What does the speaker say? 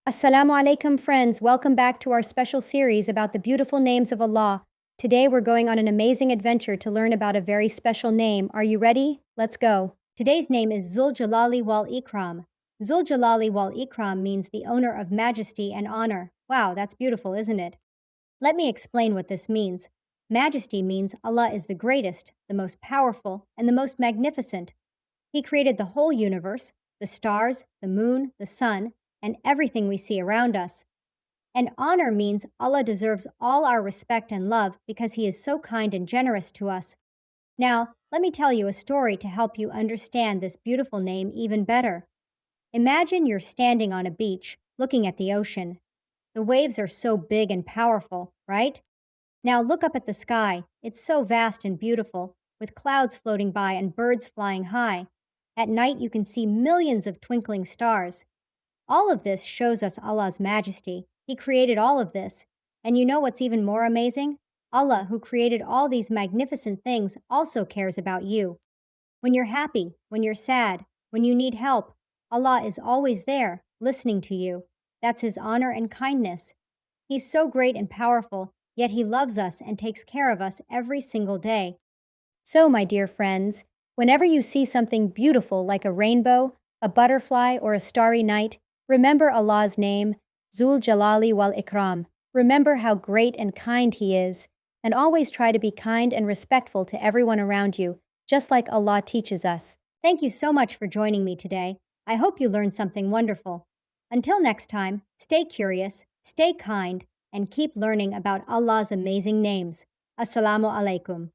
Assalamu alaikum, friends. Welcome back to our special series about the beautiful names of Allah. Today we're going on an amazing adventure to learn about a very special name. Are you ready? Let's go. Today's name is Dhul-Jalali wal-Ikram. Dhul-Jalali wal-Ikram means the owner of majesty and honor. Wow, that's beautiful, isn't it? Let me explain what this means. Majesty means Allah is the greatest, the most powerful, and the most magnificent. He created the whole universe, the stars, the moon, the sun, and everything we see around us. And honor means Allah deserves all our respect and love because He is so kind and generous to us. Now, let me tell you a story to help you understand this beautiful name even better. Imagine you're standing on a beach, looking at the ocean. The waves are so big and powerful, right? Now look up at the sky. It's so vast and beautiful, with clouds floating by and birds flying high. At night, you can see millions of twinkling stars. All of this shows us Allah's majesty. He created all of this. And you know what's even more amazing? Allah, who created all these magnificent things, also cares about you. When you're happy, when you're sad, when you need help, Allah is always there, listening to you. That's His honor and kindness. He's so great and powerful, yet He loves us and takes care of us every single day. So, my dear friends, whenever you see something beautiful like a rainbow, a butterfly, or a starry night, remember Allah's name, Dhul-Jalali wal-Ikram. Remember how great and kind He is, and always try to be kind and respectful to everyone around you, just like Allah teaches us. Thank you so much for joining me today. I hope you learned something wonderful. Until next time, stay curious, stay kind, and keep learning about Allah's amazing names. Assalamu alaikum.